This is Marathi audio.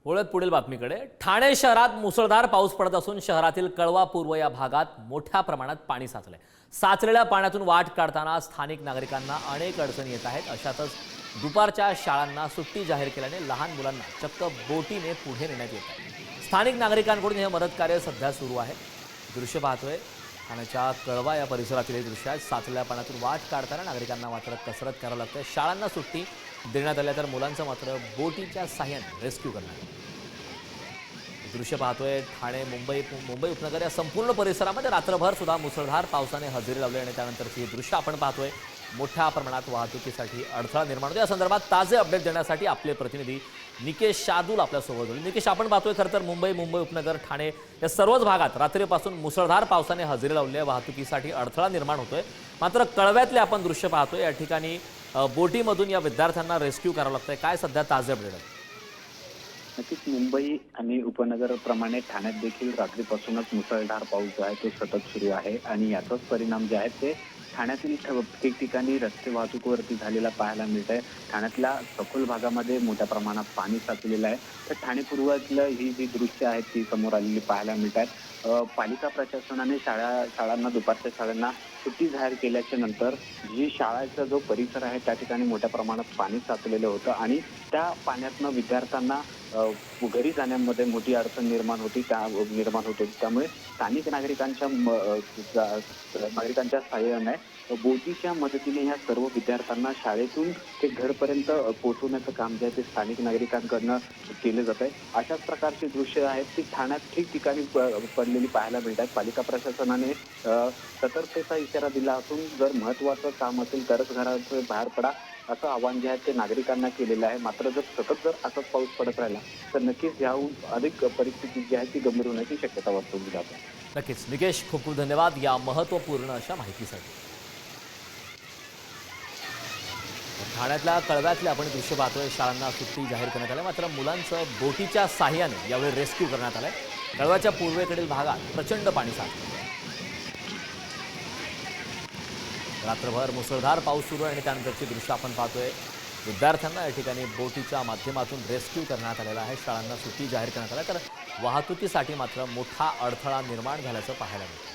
वळत पुढील बातमीकडे। ठाणे शहरात मुसळधार पाऊस पडत असून शहरातील कळवा पूर्व या भागात मोठ्या प्रमाणात पाणी साचले। साचलेल्या पाण्यातून वाट काढताना स्थानिक नागरिकांना अनेक अडचणी येत आहेत। अशातच दुपारच्या शाळांना सुट्टी जाहीर केल्याने लहान मुलांना चक्क बोटीने पुढे नेण्यात येत आहे। स्थानिक नागरिकांकडून हे मदत कार्य सध्या सुरू आहे। दृश्य पाहतोय ठाण्याच्या कळवा या परिसरातील हे दृश्य आहे। साचलेल्या पाण्यातून वाट काढताना नागरिकांना मात्र कसरत करावी लागते। शाळांना सुट्टी देण्यात आल्या तर मुलांचं मात्र बोटीच्या साह्याने रेस्क्यू करण्यात आलं। दृश्य पाहतोय ठाणे मुंबई उपनगर या संपूर्ण परिसरामध्ये रात्रभर सुद्धा मुसळधार पावसाने हजेरी लावली आणि त्यानंतरची दृश्य आपण पाहतोय। मोठ्या प्रमाणात वाहतुकीसाठी अडथळा निर्माण होतो। या संदर्भात ताजे अपडेट देण्यासाठी आपले प्रतिनिधी निकेश शादूल आपल्यासोबत जोडले। निकेश, आपण पाहतोय खरं तर मुंबई उपनगर ठाणे या सर्वच भागात रात्रीपासून मुसळधार पावसाने हजेरी लावली आहे। वाहतुकीसाठी अडथळा निर्माण होतोय। मात्र कळव्यातले आपण दृश्य पाहतोय। या ठिकाणी बोटीमधून या विद्यार्थ्यांना रेस्क्यू करावं लागतंय। काय सध्या ताजे अपडेट आहे? नक्कीच मुंबई आणि उपनगर प्रमाणे ठाण्यात देखील रात्रीपासूनच मुसळधार पाऊस जो आहे तो सतत सुरू आहे आणि याचाच परिणाम जे आहेत ते ठाण्यातील ठिकठिकाणी रस्ते वाहतुकीवरती झालेला पाहायला मिळत आहे। ठाण्यातल्या सखोल भागामध्ये मोठ्या प्रमाणात पाणी साचलेलं आहे। तर ठाणे पूर्वातलं ही जी दृश्य आहेत ती समोर आलेली पाहायला मिळत आहेत। पालिका प्रशासनाने शाळांना दुपारच्या शाळांना सुट्टी जाहीर केल्याच्या नंतर जी शाळेचा जो परिसर आहे त्या ठिकाणी मोठ्या प्रमाणात पाणी साचलेलं होतं आणि त्या पाण्यातनं विद्यार्थ्यांना घरी जाण्यामध्ये मोठी अडचण निर्माण होती त्यामुळे स्थानिक नागरिकांच्या सहाय्याने बोटीच्या मदतीने या सर्व विद्यार्थ्यांना शाळेतून ते घरपर्यंत पोहोचवण्याचं काम जे आहे ते स्थानिक नागरिकांकडनं केलं जात आहे। अशाच प्रकारचे दृश्य आहेत ती ठाण्यात ठिकठिकाणी पडलेली पाहायला मिळत आहेत। पालिका प्रशासनाने सतर्कतेचा इशारा दिला असून जर महत्त्वाचं काम असेल तरच घराच्या बाहेर पडा असं आवाहन जे आहे ते नागरिकांना केलेलं आहे। मात्र जर असाच पाऊस पडत राहिला तर नक्कीच याहून अधिक परिस्थिती जी आहे ती गंभीर होण्याची शक्यता वर्तवली जाते। नक्कीच निकेश, खूप खूप धन्यवाद या महत्त्वपूर्ण अशा माहितीसाठी। ठाण्यातल्या कळव्यातले आपण दृश्य पाहतोय। शाळांना सुट्टी जाहीर करण्यात आली, मात्र मुलांचं बोटीच्या साह्याने यावेळी रेस्क्यू करण्यात आलंय। कळव्याच्या पूर्वेकडील भागात प्रचंड पाणी साचलं। रात्रभर मुसळधार पाऊस सुरू आहे आणि त्यानंतरची दृश्य आपण पाहतोय। विद्यार्थ्यांना या ठिकाणी बोटीच्या माध्यमातून रेस्क्यू करण्यात आलेला आहे। शाळांना सुट्टी जाहीर करण्यात आली, तर वाहतुकीसाठी मात्र मोठा अडथळा निर्माण झाल्याचं पाहायला मिळतं।